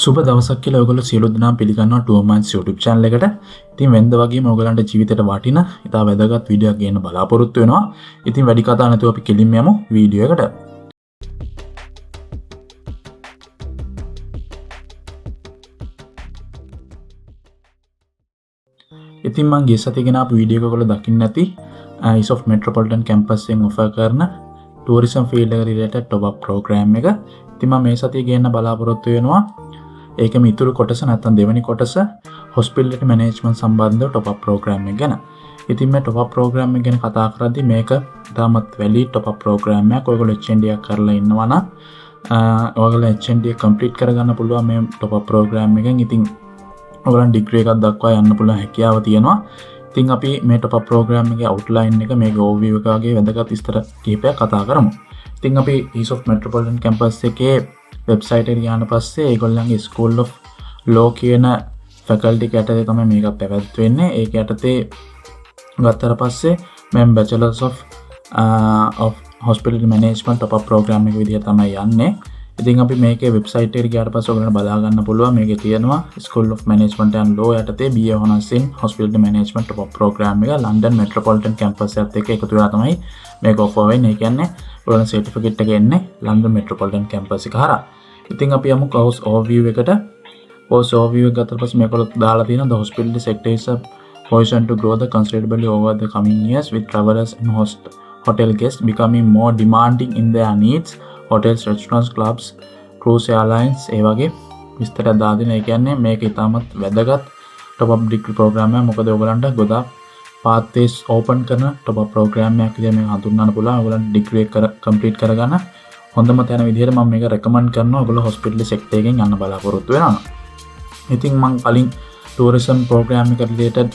සුබ දවසක් කියලා ඔයගොල්ලෝ සියලු දෙනාම පිළිගන්නවා 2 months YouTube channel එකට. ඉතින් වෙනද වගේම ඔයගලන්ට ජීවිතේට වටින ඉතා වැදගත් වීඩියෝ එකක් ගේන්න බලාපොරොත්තු වෙනවා. ඉතින් වැඩි කතා නැතුව අපි කෙලින්ම යමු වීඩියෝ එකට. ඉතින් මම ගිය සතියේ ගෙන ආපු වීඩියෝ එක ඔයගොල්ලෝ දකින්න ඇති ISOF Metropolitan Campus එකෙන් ඔෆර් කරන tourism field එක related top up program එක. ඉතින් මම මේ සතියේ ගේන්න බලාපොරොත්තු වෙනවා. ඒකම ඉතුරු කොටස නැත්නම් දෙවෙනි කොටස hospitality management සම්බන්ධව top up program එක ගැන. ඉතින් මේ top up program එක ගැන කතා කරද්දී මේක තාමත් වැලි top up program එකක්. ඔයගොල්ලෝ HND එක කරලා ඉන්නවා නම් ඔයගොල්ලෝ HND එක complete කරගන්න පුළුවන් මේ top up program එකෙන්. ඉතින් ඔයගොල්ලන් degree එකක් දක්වා යන්න පුළුවන් හැකියාව තියෙනවා. ඉතින් අපි මේ top up program එකේ outline එක මේක overview එක වගේ වැදගත් විස්තර කිහිපයක් කතා කරමු. ඉතින් අපි ISOF Metropolitan Campus එකේ වෙබ්සයිට් එකට ගියාට පස්සේ ඒගොල්ලන්ගේ School of Law කියන faculty එක යටතේ තමයි මේක පැවැත්වෙන්නේ. ඒක යටතේ ගත්තට පස්සේ මම Bachelors of Hospitality Management top up program එක විදිහට තමයි යන්නේ. ඉතින් අපි මේකේ වෙබ්සයිට් එකට ගියාට පස්සේ ඔයගොල්ලන්ට බලා ගන්න පුළුවන් මේකේ තියෙනවා School of Management and Law යටතේ BA Honours in Hospitality Management top up program එක London Metropolitan Campus එකත් එක්ක එකතු වෙලා තමයි මේක offer වෙන්නේ. ඒ කියන්නේ ඔයගොල්ලන් certificate එක එන්නේ London Metropolitan Campus එක හරහා. ඉතින් අපි යමු course overview එකට. course overview එක ගත්තට පස්සේ මේකවල දාලා තියෙනවා the hospitality sector is poised to grow the considerably over the coming years with travelers and hotel guests becoming more demanding in their needs. Hotels, restaurants, clubs, cruise airlines ඒ වගේ විස්තර දාලා දෙන. ඒ කියන්නේ මේක ඉතාමත් වැදගත් top up degree program එකක්. මොකද ඔයගලන්ට ගොඩාක් pathways open කරන top up program එකක් විදිහට මේක හඳුන්වන්න පුළුවන්. ඔයගලන්ට degree එක complete කරගන්න හොඳම තැන විදිහට මම මේක recommend කරනවා. ඔයගොල්ලෝ hospitality sector එකෙන් යන්න බලාපොරොත්තු වෙනවා. ඉතින් මම කලින් tourism program එක related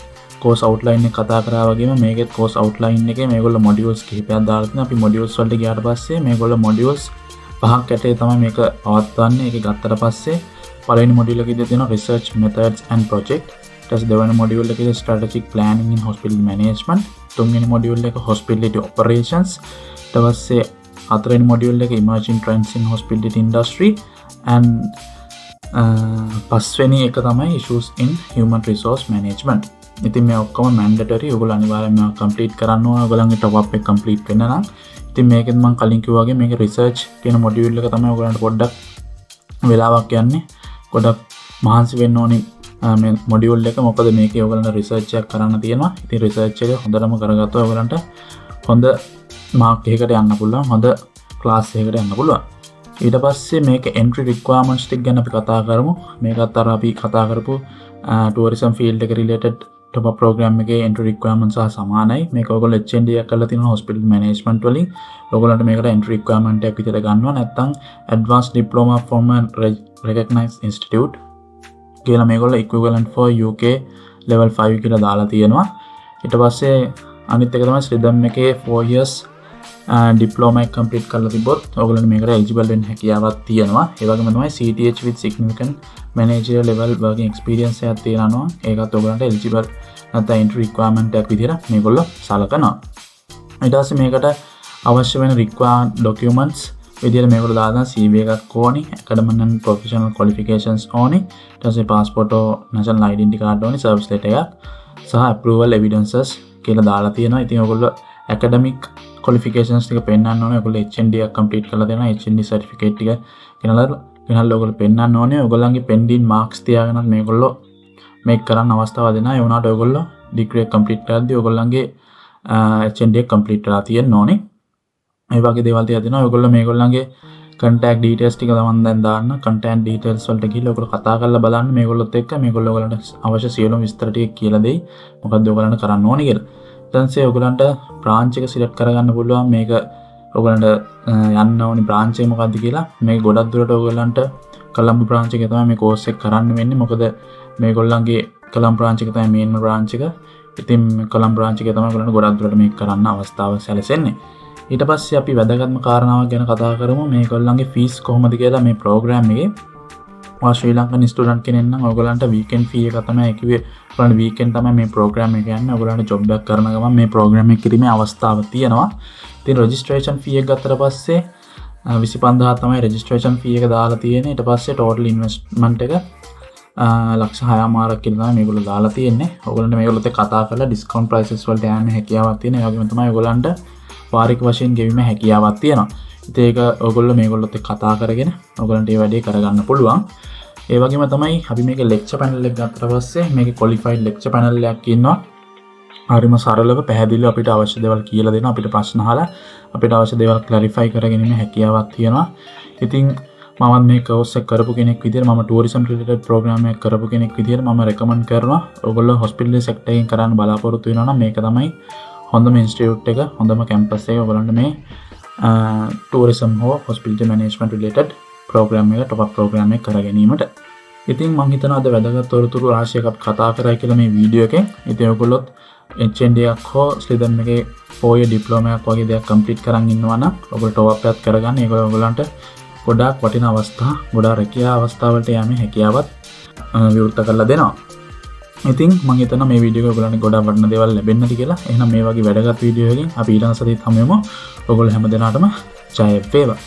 course outline එක කතා කරා වගේම මේකෙත් course outline එකේ මේගොල්ලෝ modules කිහිපයක් දාලා තියෙනවා. අපි modules වලට ගියාට පස්සේ මේගොල්ලෝ modules පහක් යටේ තමයි මේක පවත්වන්නේ. ඒක ගත්තට පස්සේ පළවෙනි module එකේ තියෙනවා research methods and project. ඊට පස්සේ දෙවෙනි module එකේ strategic planning in hospitality management. තුන්වෙනි module එක hospitality operations. ඊට පස්සේ හතරවෙනි module එක emerging trends in hospitality industry and පස්වෙනි එක තමයි issues in human resource management. ඉතින් මේ ඔක්කොම mandatory. ඔයගොල්ලෝ අනිවාර්යයෙන්ම මේවා complete කරන්න ඕන. ඔයගොල්ලන්ගේ top up එක complete වෙන්න නම්. ඉතින් මේකෙත් මම කලින් කිව්වා වගේ මේක research කියන module එක තමයි ඔයගොල්ලන්ට පොඩ්ඩක් වෙලාවක් යන්නේ. ගොඩක් මහන්සි වෙන්න ඕනි මේ module එක. මොකද මේකේ ඔයගොල්ලන්ට research එකක් කරන්න තියෙනවා. ඉතින් research එක හොඳටම කරගත්තොත් ඔයගොල්ලන්ට හොඳ mark එකකට යන්න පුළුවන්. හොඳ class එකකට යන්න පුළුවන්. ඊට පස්සේ මේක entry requirements ටික ගැන අපි කතා කරමු. මේකත් අර අපි කතා කරපු tourism field එක related top up program එකේ entry requirements සහ සමානයි. මේක ඔයගොල්ලෝ HND එක කරලා තියෙනවා hospital management වලින්. ඔයගොල්ලන්ට මේකට entry requirement එකක් විදිහට ගන්නවා. නැත්නම් advanced diploma from a recognized institute කියලා මේගොල්ලෝ equivalent for UK level 5 කියලා දාලා තියෙනවා. ඊට පස්සේ අනිත් එක තමයි SRIDHM එකේ 4 years diploma එක complete කරලා තිබ්බොත් ඔයගොල්ලන්ට මේකට eligible වෙන්න හැකියාවක් තියෙනවා. ඒ වගේම තමයි CTH with significant managerial level working experience එකක් තියෙනවා. ඒකත් ඔයගොල්ලන්ට eligible නැත්නම් entry requirement එකක් විදිහට මේගොල්ලෝ සලකනවා. ඊට පස්සේ මේකට අවශ්‍ය වෙන required documents විදිහට මේගොල්ලෝ දානවා. CV එකක් ඕනි, academic and professional qualifications ඕනි, ඊට පස්සේ passport or national identity card ඕනි, service letter එකක් සහ approval evidences කියලා දාලා තියෙනවා. ඉතින් ඔයගොල්ලෝ academic qualifications ටික පෙන්නන්න ඕනේ. ඔයගොල්ලෝ HND එක complete කරලා දෙනවා. HND certificate ටික ගෙනල්ලා ඔයගොල්ලෝ පෙන්නන්න ඕනේ. ඔයගොල්ලන්ගේ pending marks තියාගෙනත් මේගොල්ලෝ මේක කරන්න අවස්ථාවක් දෙනවා. ඒ වුණාට ඔයගොල්ලෝ degree එක complete කරද්දී ඔයගොල්ලන්ගේ HND එක complete කරලා තියෙන්න ඕනේ. මේ වගේ දේවල් තියා දෙනවා. ඔයගොල්ලෝ මේගොල්ලන්ගේ contact details ටික තමන් දැන් දාන්න. contact details වලට ගිහලා ඔයගොල්ලෝ කතා කරලා බලන්න මේගොල්ලොත් එක්ක. මේගොල්ලෝ ඔයගලන්ට අවශ්‍ය සියලුම විස්තර ටික කියලා දෙයි. මොකද්ද ඔයගලන්ට කරන්න ඕනේ කියලා. ඊටන්සේ ඔයගලන්ට branch එක select කරගන්න පුළුවන්. මේක ඔයගලන්ට යන්න ඕනි branch එක මොකද්ද කියලා. මේක ගොඩක් දුරට ඔයගලන්ට කොළඹ branch එකේ තමයි මේ course එක කරන්න වෙන්නේ. මොකද මේගොල්ලන්ගේ කොළඹ branch එක තමයි main branch එක. ඉතින් කොළඹ branch එකේ තමයි ඔයගලන්ට ගොඩක් දුරට මේක කරන්න අවස්ථාව සැලසෙන්නේ. ඊට පස්සේ අපි වැදගත්ම කාරණාවක් ගැන කතා කරමු. මේගොල්ලන්ගේ fees කොහොමද කියලා මේ program එකේ. ශ්‍රී ලංකන් ස්ටුඩන්ට් කෙනෙක් නම් ඔයගලන්ට weekend fee එක තමයි කිව්වේ. ඔයගලන්ට weekend තමයි මේ program එක යන්නේ. ඔයගලන්ට job එකක් කරන ගමන් මේ program එක කිරීමේ අවස්ථාවක් තියෙනවා. ඉතින් registration fee එක ගත්තට පස්සේ 25,000 තමයි රෙජිස්ට්‍රේෂන් ෆී එක දාලා තියෙන්නේ. ඊට පස්සේ ටෝටල් ඉන්වෙස්ට්මන්ට් එක ලක්ෂ 6මාරක් කියලා තමයි මේගොල්ලෝ දාලා තියෙන්නේ. ඔයගොල්ලන්ට මේගොල්ලොත් එක්ක කතා කරලා ඩිස්කවුන්ට් ප්‍රයිසස් වලට යන්න හැකියාවක් තියෙනවා. ඒ වගේම තමයි ඔයගොල්ලන්ට වාරික වශයෙන් ගෙවීම හැකියාවක් තියෙනවා. ඉතින් ඒක ඔයගොල්ලෝ මේගොල්ලොත් එක්ක කතා කරගෙන ඔයගොල්ලන්ට මේ වැඩේ කරගන්න පුළුවන්. ඒ වගේම තමයි අපි මේකේ ලෙක්චර් පැනල් එක ගත්තට පස්සේ මේකේ ක්වොලිෆයිඩ් ලෙක්චර් පැනල් එකක් ඉන්නවා. හරිම සරලව පැහැදිලිව අපිට අවශ්‍ය දේවල් කියලා දෙනවා. අපිට ප්‍රශ්න අහලා අපිට අවශ්‍ය දේවල් ක්ලැරිෆයි කරගැනීමේ හැකියාවක් තියෙනවා. ඉතින් මම මේ කෝස් එක කරපු කෙනෙක් විදිහට මම ටුවරිසම් රිලේටඩ් ප්‍රෝග්‍රෑම් එකක් කරපු කෙනෙක් විදිහට මම රෙකමන්ඩ් කරනවා ඔයගොල්ලෝ හොස්පිටල් සෙක්ටර් එකෙන් කරන්න බලාපොරොත්තු වෙනවා නම් මේක තමයි හොඳම ඉන්ස්ටිටියුට් එක හොඳම කැම්පස් එක ඔයගොල්ලන්ට මේ ටුවරිසම් හෝ හොස්පිටල් මැනේජ්මන්ට් රිලේටඩ් ප්‍රෝග්‍රෑම් එක ටොප් අප් ප්‍රෝග්‍රෑම් එක කර ගැනීමට. ඉතින් මම හිතනවා අද වැදගත් තොරතුරු රාශියක් අපි කතා කරා කියලා මේ වීඩියෝ එකෙන්. ඉතින් ඔයගොල්ලොත් HND එකක් හෝ ස්ලිදම් එකේ 4 year diploma එකක් වගේ දෙයක් කම්ප්ලීට් කරන් ඉන්නවා නම් ඔයගොල්ලෝ ටොප් අප් එකක් කරගන්න. ඒක ඔයගොල්ලන්ට ගොඩාක් වටිනා අවස්ථා, ගොඩාක් රැකියා අවස්ථාවලට යෑමේ හැකියාවත් විවෘත කරලා දෙනවා. ඉතින් මම හිතනවා මේ වීඩියෝ එක ඔයගොල්ලන්ට ගොඩාක් වටිනා දේවල් ලැබෙන්න ඇති කියලා. එහෙනම් මේ වගේ වැදගත් වීඩියෝ එකකින් අපි ඊළඟ සතියේත් හමු වෙමු. ඔයගොල්ලෝ හැමදෙනාටම ජය වේවා.